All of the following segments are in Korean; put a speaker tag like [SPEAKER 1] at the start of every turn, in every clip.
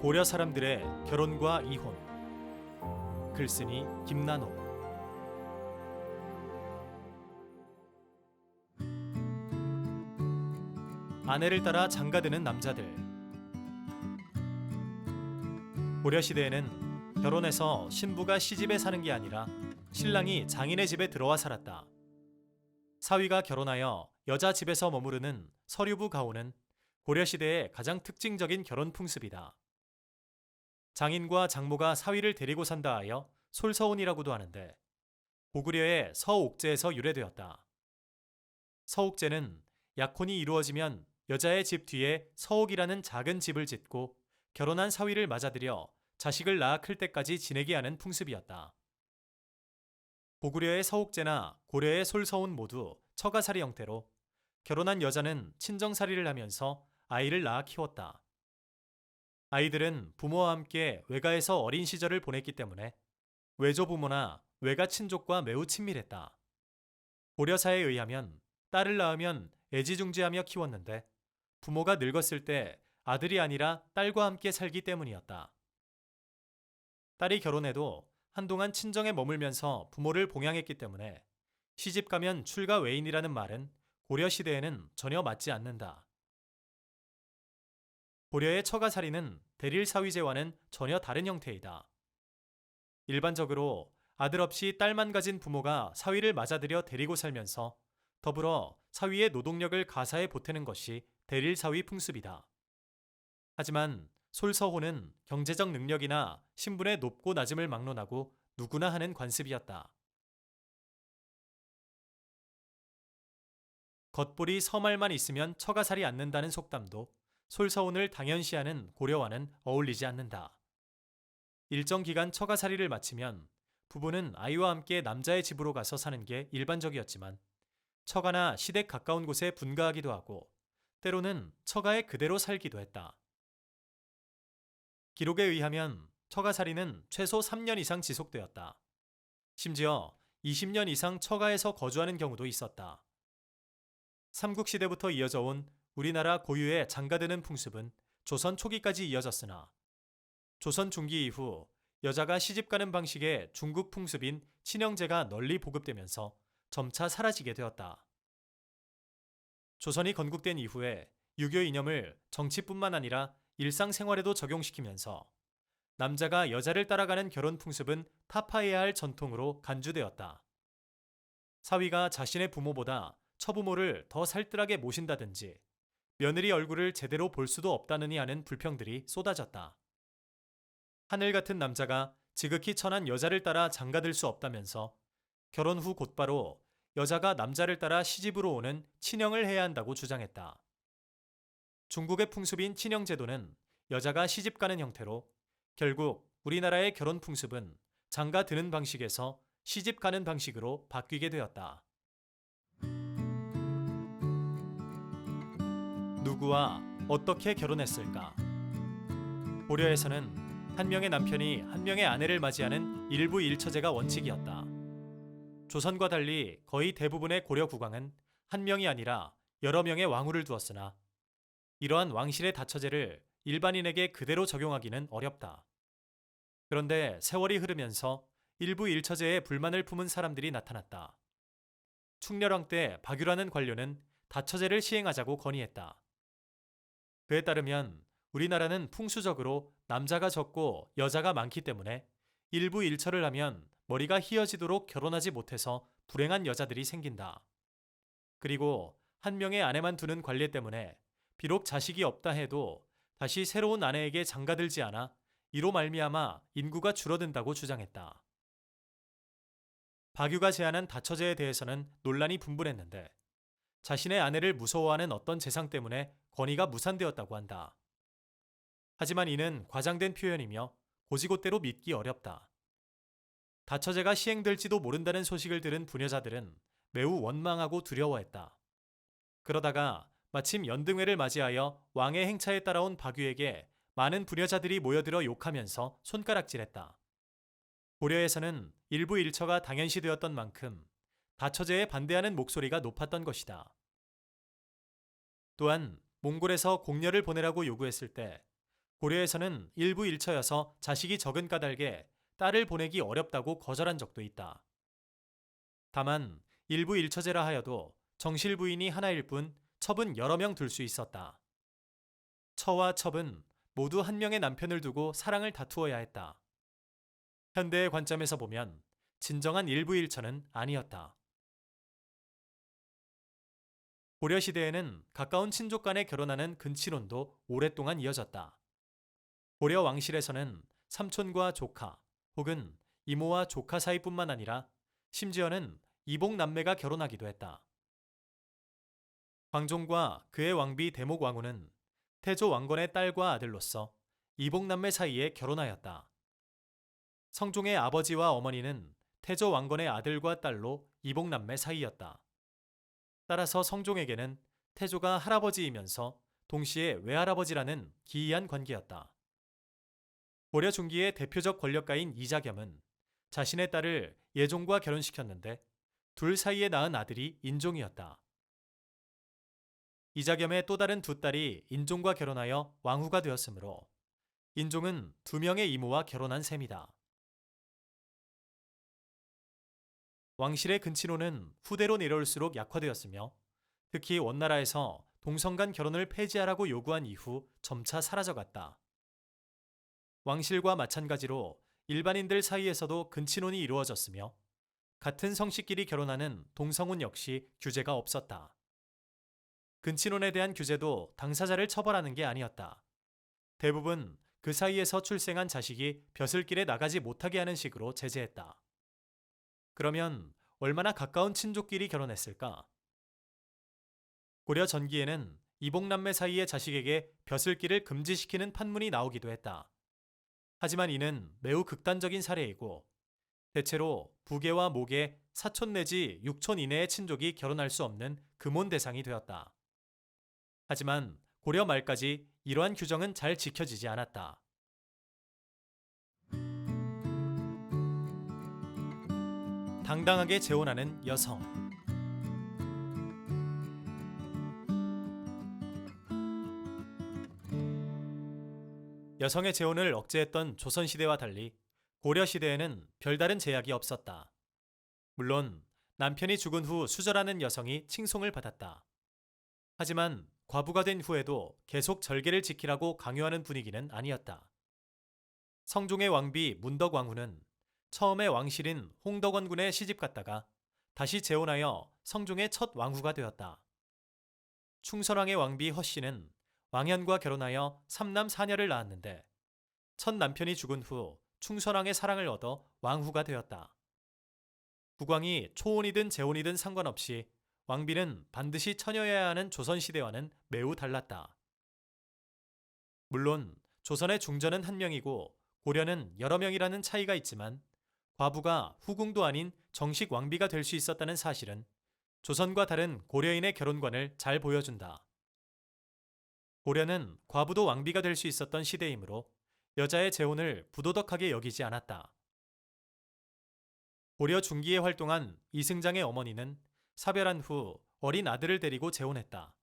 [SPEAKER 1] 고려 사람들의 결혼과 이혼. 글쓴이 김난옥. 아내를 따라 장가드는 남자들. 고려 시대에는 결혼해서 신부가 시집에 사는 게 아니라 신랑이 장인의 집에 들어와 살았다. 사위가 결혼하여 여자 집에서 머무르는 서류부 가호는 고려 시대의 가장 특징적인 결혼 풍습이다. 장인과 장모가 사위를 데리고 산다 하여 솔서혼이라고도 하는데 고구려의 서옥제에서 유래되었다. 서옥제는 약혼이 이루어지면 여자의 집 뒤에 서옥이라는 작은 집을 짓고 결혼한 사위를 맞아들여 자식을 낳아 클 때까지 지내게 하는 풍습이었다. 고구려의 서옥제나 고려의 솔서혼 모두 처가살이 형태로 결혼한 여자는 친정살이를 하면서 아이를 낳아 키웠다. 아이들은 부모와 함께 외가에서 어린 시절을 보냈기 때문에 외조부모나 외가 친족과 매우 친밀했다. 고려사에 의하면 딸을 낳으면 애지중지하며 키웠는데 부모가 늙었을 때 아들이 아니라 딸과 함께 살기 때문이었다. 딸이 결혼해도 한동안 친정에 머물면서 부모를 봉양했기 때문에 시집가면 출가 외인이라는 말은 고려시대에는 전혀 맞지 않는다. 고려의 처가살이는 대릴사위제와는 전혀 다른 형태이다. 일반적으로 아들 없이 딸만 가진 부모가 사위를 맞아들여 데리고 살면서 더불어 사위의 노동력을 가사에 보태는 것이 대릴사위 풍습이다. 하지만 솔서호는 경제적 능력이나 신분의 높고 낮음을 막론하고 누구나 하는 관습이었다. 겉보리 서말만 있으면 처가살이 않는다는 속담도 솔서혼을 당연시하는 고려와는 어울리지 않는다. 일정 기간 처가살이를 마치면 부부는 아이와 함께 남자의 집으로 가서 사는 게 일반적이었지만 처가나 시댁 가까운 곳에 분가하기도 하고 때로는 처가에 그대로 살기도 했다. 기록에 의하면 처가살이는 최소 3년 이상 지속되었다. 심지어 20년 이상 처가에서 거주하는 경우도 있었다. 삼국시대부터 이어져 온 우리나라 고유의 장가드는 풍습은 조선 초기까지 이어졌으나 조선 중기 이후 여자가 시집가는 방식의 중국 풍습인 친형제가 널리 보급되면서 점차 사라지게 되었다. 조선이 건국된 이후에 유교 이념을 정치뿐만 아니라 일상생활에도 적용시키면서 남자가 여자를 따라가는 결혼 풍습은 타파해야 할 전통으로 간주되었다. 사위가 자신의 부모보다 처부모를 더 살뜰하게 모신다든지 며느리 얼굴을 제대로 볼 수도 없다느니 하는 불평들이 쏟아졌다. 하늘 같은 남자가 지극히 천한 여자를 따라 장가들 수 없다면서 결혼 후 곧바로 여자가 남자를 따라 시집으로 오는 친형을 해야 한다고 주장했다. 중국의 풍습인 친형제도는 여자가 시집가는 형태로 결국 우리나라의 결혼 풍습은 장가 드는 방식에서 시집 가는 방식으로 바뀌게 되었다. 누구와 어떻게 결혼했을까? 고려에서는 한 명의 남편이 한 명의 아내를 맞이하는 일부일처제가 원칙이었다. 조선과 달리 거의 대부분의 고려 국왕은 한 명이 아니라 여러 명의 왕후를 두었으나 이러한 왕실의 다처제를 일반인에게 그대로 적용하기는 어렵다. 그런데 세월이 흐르면서 일부 일처제에 불만을 품은 사람들이 나타났다. 충렬왕 때 박유라는 관료는 다처제를 시행하자고 건의했다. 그에 따르면 우리나라는 풍수적으로 남자가 적고 여자가 많기 때문에 일부 일처를 하면 머리가 휘어지도록 결혼하지 못해서 불행한 여자들이 생긴다. 그리고 한 명의 아내만 두는 관례 때문에 비록 자식이 없다 해도 다시 새로운 아내에게 장가들지 않아 이로 말미암아 인구가 줄어든다고 주장했다. 박유가 제안한 다처제에 대해서는 논란이 분분했는데 자신의 아내를 무서워하는 어떤 재상 때문에 건의가 무산되었다고 한다. 하지만 이는 과장된 표현이며 고지고대로 믿기 어렵다. 다처제가 시행될지도 모른다는 소식을 들은 부녀자들은 매우 원망하고 두려워했다. 그러다가 마침 연등회를 맞이하여 왕의 행차에 따라온 박유에게 많은 부녀자들이 모여들어 욕하면서 손가락질했다. 고려에서는 일부 일처가 당연시되었던 만큼 다처제에 반대하는 목소리가 높았던 것이다. 또한 몽골에서 공녀를 보내라고 요구했을 때 고려에서는 일부 일처여서 자식이 적은 까닭에 딸을 보내기 어렵다고 거절한 적도 있다. 다만 일부 일처제라 하여도 정실 부인이 하나일 뿐 첩은 여러 명 둘 수 있었다. 처와 첩은 모두 한 명의 남편을 두고 사랑을 다투어야 했다. 현대의 관점에서 보면 진정한 일부 일처는 아니었다. 고려시대에는 가까운 친족 간에 결혼하는 근친혼도 오랫동안 이어졌다. 고려 왕실에서는 삼촌과 조카 혹은 이모와 조카 사이뿐만 아니라 심지어는 이복 남매가 결혼하기도 했다. 광종과 그의 왕비 대목 왕후는 태조 왕건의 딸과 아들로서 이복 남매 사이에 결혼하였다. 성종의 아버지와 어머니는 태조 왕건의 아들과 딸로 이복 남매 사이였다. 따라서 성종에게는 태조가 할아버지이면서 동시에 외할아버지라는 기이한 관계였다. 고려 중기의 대표적 권력가인 이자겸은 자신의 딸을 예종과 결혼시켰는데 둘 사이에 낳은 아들이 인종이었다. 이자겸의 또 다른 두 딸이 인종과 결혼하여 왕후가 되었으므로 인종은 두 명의 이모와 결혼한 셈이다. 왕실의 근친혼은 후대로 내려올수록 약화되었으며 특히 원나라에서 동성 간 결혼을 폐지하라고 요구한 이후 점차 사라져갔다. 왕실과 마찬가지로 일반인들 사이에서도 근친혼이 이루어졌으며 같은 성씨끼리 결혼하는 동성혼 역시 규제가 없었다. 근친혼에 대한 규제도 당사자를 처벌하는 게 아니었다. 대부분 그 사이에서 출생한 자식이 벼슬길에 나가지 못하게 하는 식으로 제재했다. 그러면 얼마나 가까운 친족끼리 결혼했을까? 고려 전기에는 이복남매 사이의 자식에게 벼슬길을 금지시키는 판문이 나오기도 했다. 하지만 이는 매우 극단적인 사례이고 대체로 부계와 모계, 사촌 내지 육촌 이내의 친족이 결혼할 수 없는 금혼 대상이 되었다. 하지만 고려 말까지 이러한 규정은 잘 지켜지지 않았다. 당당하게 재혼하는 여성. 여성의 재혼을 억제했던 조선시대와 달리 고려시대에는 별다른 제약이 없었다. 물론 남편이 죽은 후 수절하는 여성이 칭송을 받았다. 하지만 과부가 된 후에도 계속 절개를 지키라고 강요하는 분위기는 아니었다. 성종의 왕비 문덕왕후는 처음에 왕실인 홍덕원군에 시집갔다가 다시 재혼하여 성종의 첫 왕후가 되었다. 충선왕의 왕비 허씨는 왕현과 결혼하여 3남 4녀를 낳았는데 첫 남편이 죽은 후 충선왕의 사랑을 얻어 왕후가 되었다. 국왕이 초혼이든 재혼이든 상관없이 왕비는 반드시 처녀여야 하는 조선시대와는 매우 달랐다. 물론 조선의 중전은 한 명이고 고려는 여러 명이라는 차이가 있지만 과부가 후궁도 아닌 정식 왕비가 될 수 있었다는 사실은 조선과 다른 고려인의 결혼관을 잘 보여준다. 고려는 과부도 왕비가 될 수 있었던 시대이므로 여자의 재혼을 부도덕하게 여기지 않았다. 고려 중기에 활동한 이승장의 어머니는 사별한 후 어린 아들을 데리고 재혼했다.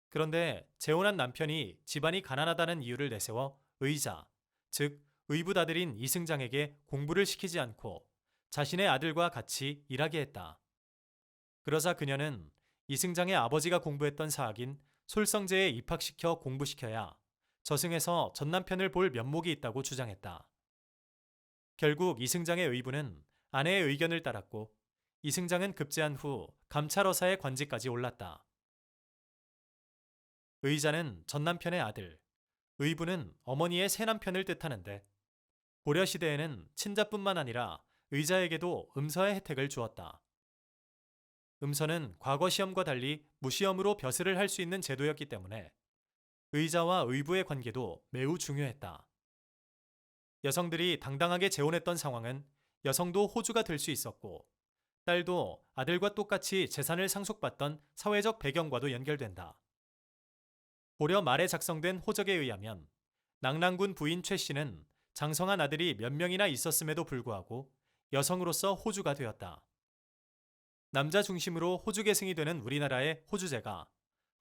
[SPEAKER 1] 그런데 재혼한 남편이 집안이 가난하다는 이유를 내세워 의자, 즉 의붓아들인 이승장에게 공부를 시키지 않고 자신의 아들과 같이 일하게 했다. 그러자 그녀는 이승장의 아버지가 공부했던 사학인 솔성제에 입학시켜 공부시켜야 저승에서 전남편을 볼 면목이 있다고 주장했다. 결국 이승장의 의부는 아내의 의견을 따랐고 이승장은 급제한 후 감찰어사의 관직까지 올랐다. 의자는 전남편의 아들, 의부는 어머니의 새남편을 뜻하는데 고려시대에는 친자뿐만 아니라 의자에게도 음서의 혜택을 주었다. 음서는 과거 시험과 달리 무시험으로 벼슬을 할 수 있는 제도였기 때문에 의자와 의부의 관계도 매우 중요했다. 여성들이 당당하게 재혼했던 상황은 여성도 호주가 될 수 있었고 딸도 아들과 똑같이 재산을 상속받던 사회적 배경과도 연결된다. 고려 말에 작성된 호적에 의하면 낙랑군 부인 최 씨는 장성한 아들이 몇 명이나 있었음에도 불구하고 여성으로서 호주가 되었다. 남자 중심으로 호주 계승이 되는 우리나라의 호주제가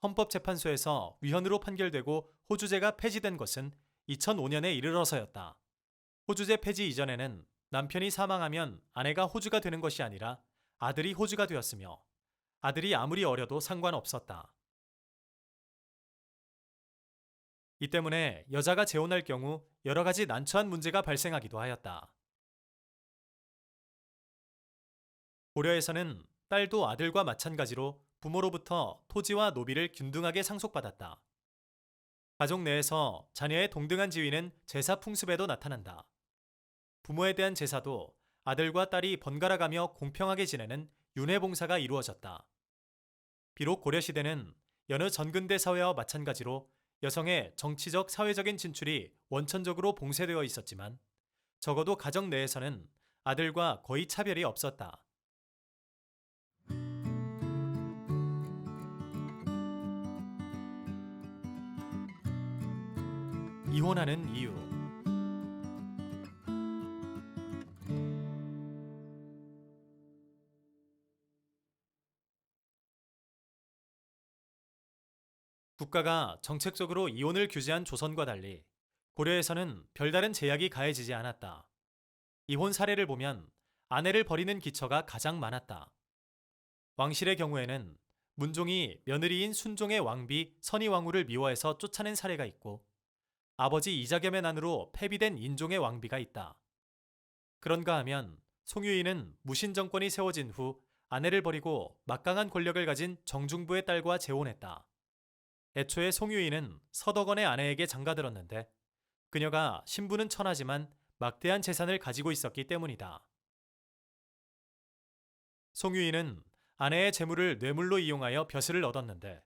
[SPEAKER 1] 헌법재판소에서 위헌으로 판결되고 호주제가 폐지된 것은 2005년에 이르러서였다. 호주제 폐지 이전에는 남편이 사망하면 아내가 호주가 되는 것이 아니라 아들이 호주가 되었으며 아들이 아무리 어려도 상관없었다. 이 때문에 여자가 재혼할 경우 여러 가지 난처한 문제가 발생하기도 하였다. 고려에서는 딸도 아들과 마찬가지로 부모로부터 토지와 노비를 균등하게 상속받았다. 가족 내에서 자녀의 동등한 지위는 제사 풍습에도 나타난다. 부모에 대한 제사도 아들과 딸이 번갈아가며 공평하게 지내는 윤회봉사가 이루어졌다. 비록 고려시대는 여느 전근대 사회와 마찬가지로 여성의 정치적, 사회적인 진출이 원천적으로 봉쇄되어 있었지만 적어도 가정 내에서는 아들과 거의 차별이 없었다. 이혼하는 이유. 국가가 정책적으로 이혼을 규제한 조선과 달리 고려에서는 별다른 제약이 가해지지 않았다. 이혼 사례를 보면 아내를 버리는 기처가 가장 많았다. 왕실의 경우에는 문종이 며느리인 순종의 왕비 선의왕후를 미워해서 쫓아낸 사례가 있고 아버지 이자겸의 난으로 폐비된 인종의 왕비가 있다. 그런가 하면 송유인은 무신 정권이 세워진 후 아내를 버리고 막강한 권력을 가진 정중부의 딸과 재혼했다. 애초에 송유인은 서덕원의 아내에게 장가들었는데 그녀가 신분은 천하지만 막대한 재산을 가지고 있었기 때문이다. 송유인은 아내의 재물을 뇌물로 이용하여 벼슬을 얻었는데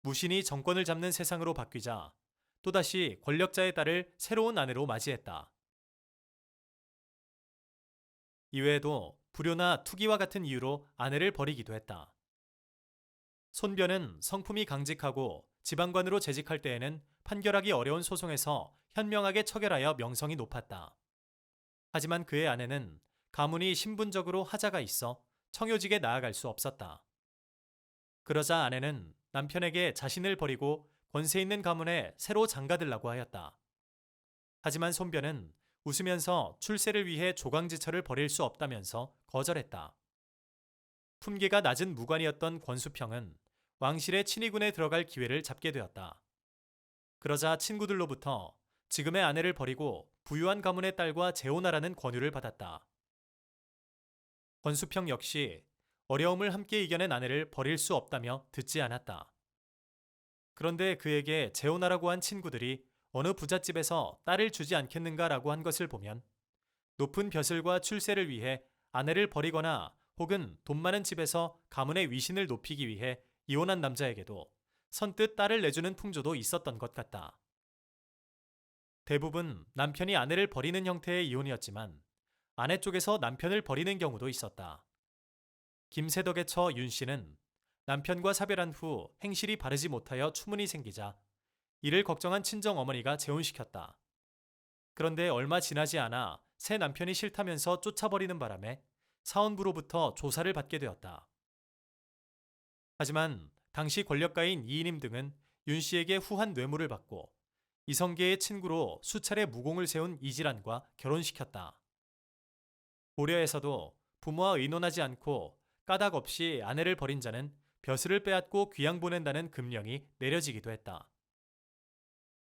[SPEAKER 1] 무신이 정권을 잡는 세상으로 바뀌자 또다시 권력자의 딸을 새로운 아내로 맞이했다. 이외에도 불효나 투기와 같은 이유로 아내를 버리기도 했다. 손변은 성품이 강직하고 지방관으로 재직할 때에는 판결하기 어려운 소송에서 현명하게 처결하여 명성이 높았다. 하지만 그의 아내는 가문이 신분적으로 하자가 있어 청요직에 나아갈 수 없었다. 그러자 아내는 남편에게 자신을 버리고 권세 있는 가문에 새로 장가들라고 하였다. 하지만 손변은 웃으면서 출세를 위해 조강지처를 버릴 수 없다면서 거절했다. 품계가 낮은 무관이었던 권수평은 왕실의 친위군에 들어갈 기회를 잡게 되었다. 그러자 친구들로부터 지금의 아내를 버리고 부유한 가문의 딸과 재혼하라는 권유를 받았다. 권수평 역시 어려움을 함께 이겨낸 아내를 버릴 수 없다며 듣지 않았다. 그런데 그에게 재혼하라고 한 친구들이 어느 부잣집에서 딸을 주지 않겠는가라고 한 것을 보면 높은 벼슬과 출세를 위해 아내를 버리거나 혹은 돈 많은 집에서 가문의 위신을 높이기 위해 이혼한 남자에게도 선뜻 딸을 내주는 풍조도 있었던 것 같다. 대부분 남편이 아내를 버리는 형태의 이혼이었지만 아내 쪽에서 남편을 버리는 경우도 있었다. 김세덕의 처 윤 씨는 남편과 사별한 후 행실이 바르지 못하여 추문이 생기자 이를 걱정한 친정 어머니가 재혼시켰다. 그런데 얼마 지나지 않아 새 남편이 싫다면서 쫓아버리는 바람에 사원부로부터 조사를 받게 되었다. 하지만 당시 권력가인 이인임 등은 윤 씨에게 후한 뇌물을 받고 이성계의 친구로 수차례 무공을 세운 이질안과 결혼시켰다. 고려에서도 부모와 의논하지 않고 까닭 없이 아내를 버린 자는 벼슬을 빼앗고 귀양 보낸다는 금령이 내려지기도 했다.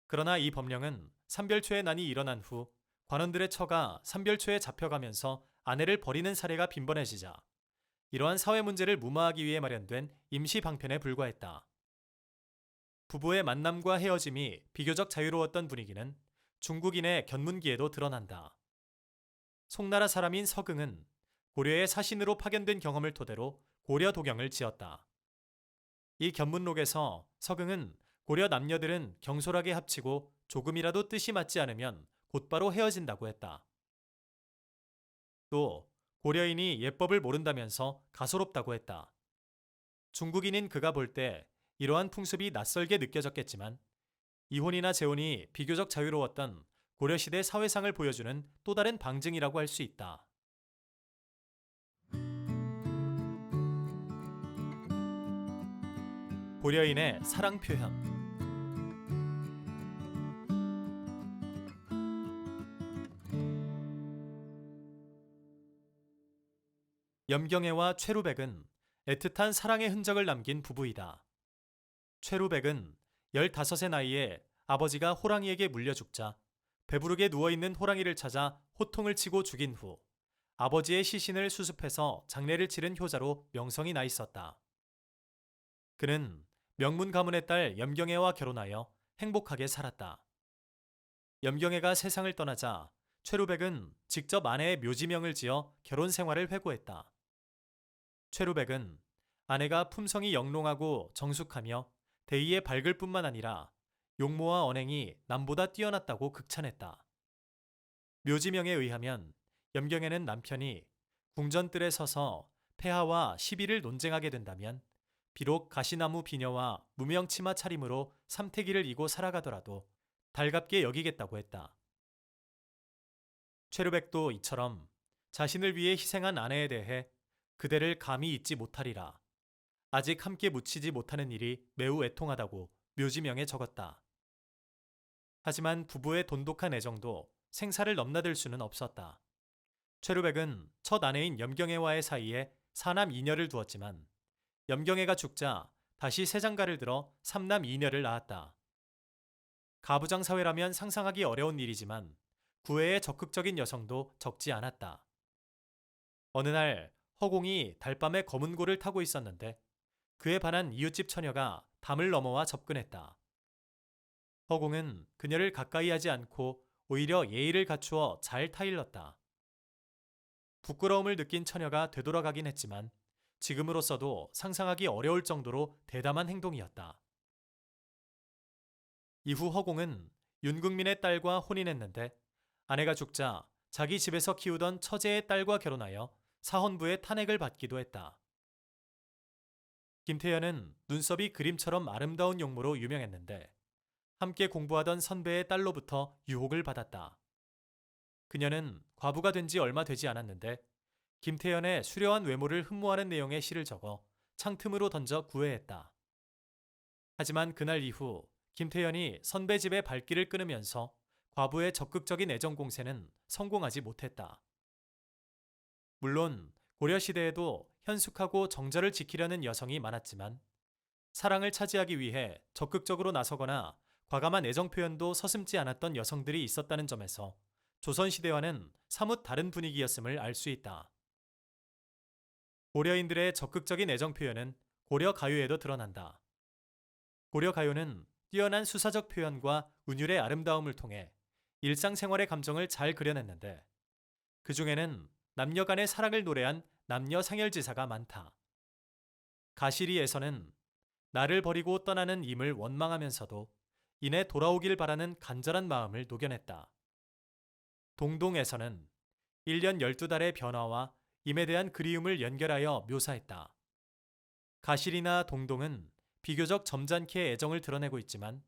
[SPEAKER 1] 그러나 이 법령은 삼별초의 난이 일어난 후 관원들의 처가 삼별초에 잡혀가면서 아내를 버리는 사례가 빈번해지자 이러한 사회 문제를 무마하기 위해 마련된 임시 방편에 불과했다. 부부의 만남과 헤어짐이 비교적 자유로웠던 분위기는 중국인의 견문기에도 드러난다. 송나라 사람인 서긍은 고려의 사신으로 파견된 경험을 토대로 고려 도경을 지었다. 이 견문록에서 서긍은 고려 남녀들은 경솔하게 합치고 조금이라도 뜻이 맞지 않으면 곧바로 헤어진다고 했다. 또 고려인이 예법을 모른다면서 가소롭다고 했다. 중국인인 그가 볼 때 이러한 풍습이 낯설게 느껴졌겠지만 이혼이나 재혼이 비교적 자유로웠던 고려시대 사회상을 보여주는 또 다른 방증이라고 할 수 있다. 고려인의 사랑 표현. 염경애와 최루백은 애틋한 사랑의 흔적을 남긴 부부이다. 최루백은 15의 나이에 아버지가 호랑이에게 물려 죽자 배부르게 누워있는 호랑이를 찾아 호통을 치고 죽인 후 아버지의 시신을 수습해서 장례를 치른 효자로 명성이 나 있었다. 그는 명문 가문의 딸 염경애와 결혼하여 행복하게 살았다. 염경애가 세상을 떠나자 최루백은 직접 아내의 묘지명을 지어 결혼 생활을 회고했다. 최루백은 아내가 품성이 영롱하고 정숙하며 대의에 밝을 뿐만 아니라 용모와 언행이 남보다 뛰어났다고 극찬했다. 묘지명에 의하면 염경애는 남편이 궁전뜰에 서서 폐하와 시비를 논쟁하게 된다면 비록 가시나무 비녀와 무명치마 차림으로 삼태기를 이고 살아가더라도 달갑게 여기겠다고 했다. 최루백도 이처럼 자신을 위해 희생한 아내에 대해 그대를 감히 잊지 못하리라. 아직 함께 묻히지 못하는 일이 매우 애통하다고 묘지명에 적었다. 하지만 부부의 돈독한 애정도 생사를 넘나들 수는 없었다. 최루백은 첫 아내인 염경애와의 사이에 사남 2녀를 두었지만 염경애가 죽자 다시 세 장가를 들어 3남 2녀를 낳았다. 가부장 사회라면 상상하기 어려운 일이지만 구애에 적극적인 여성도 적지 않았다. 어느 날 허공이 달밤에 검은 고를 타고 있었는데 그에 반한 이웃집 처녀가 담을 넘어와 접근했다. 허공은 그녀를 가까이 하지 않고 오히려 예의를 갖추어 잘 타일렀다. 부끄러움을 느낀 처녀가 되돌아가긴 했지만 지금으로서도 상상하기 어려울 정도로 대담한 행동이었다. 이후 허공은 윤국민의 딸과 혼인했는데 아내가 죽자 자기 집에서 키우던 처제의 딸과 결혼하여 사헌부의 탄핵을 받기도 했다. 김태현은 눈썹이 그림처럼 아름다운 용모로 유명했는데 함께 공부하던 선배의 딸로부터 유혹을 받았다. 그녀는 과부가 된 지 얼마 되지 않았는데 김태현의 수려한 외모를 흠모하는 내용의 시를 적어 창틈으로 던져 구애했다. 하지만 그날 이후 김태현이 선배 집의 발길을 끊으면서 과부의 적극적인 애정 공세는 성공하지 못했다. 물론 고려시대에도 현숙하고 정절을 지키려는 여성이 많았지만 사랑을 차지하기 위해 적극적으로 나서거나 과감한 애정 표현도 서슴지 않았던 여성들이 있었다는 점에서 조선시대와는 사뭇 다른 분위기였음을 알 수 있다. 고려인들의 적극적인 애정 표현은 고려 가요에도 드러난다. 고려 가요는 뛰어난 수사적 표현과 운율의 아름다움을 통해 일상생활의 감정을 잘 그려냈는데 그 중에는 남녀 간의 사랑을 노래한 남녀 상열지사가 많다. 가시리에서는 나를 버리고 떠나는 임을 원망하면서도 이내 돌아오길 바라는 간절한 마음을 녹여냈다. 동동에서는 1년 12달의 변화와 임에 대한 그리움을 연결하여 묘사했다. 가시리나 동동은 비교적 점잖게 애정을 드러내고 있지만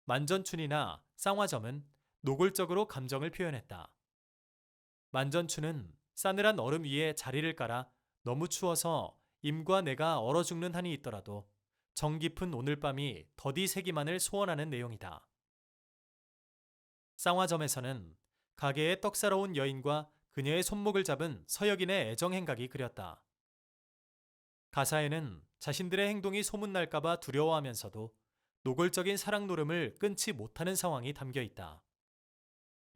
[SPEAKER 1] 만전춘이나 쌍화점은 노골적으로 감정을 표현했다. 만전춘은 싸늘한 얼음 위에 자리를 깔아 너무 추워서 임과 내가 얼어 죽는 한이 있더라도 정 깊은 오늘 밤이 더디 새기만을 소원하는 내용이다. 쌍화점에서는 가게에 떡사러운 여인과 그녀의 손목을 잡은 서역인의 애정 행각이 그렸다. 가사에는 자신들의 행동이 소문날까봐 두려워하면서도 노골적인 사랑 노름을 끊지 못하는 상황이 담겨 있다.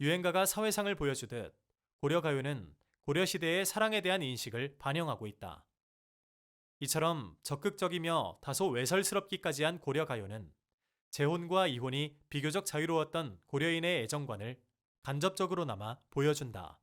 [SPEAKER 1] 유행가가 사회상을 보여주듯 고려가요는 고려시대의 사랑에 대한 인식을 반영하고 있다. 이처럼 적극적이며 다소 외설스럽기까지 한 고려가요는 재혼과 이혼이 비교적 자유로웠던 고려인의 애정관을 간접적으로나마 보여준다.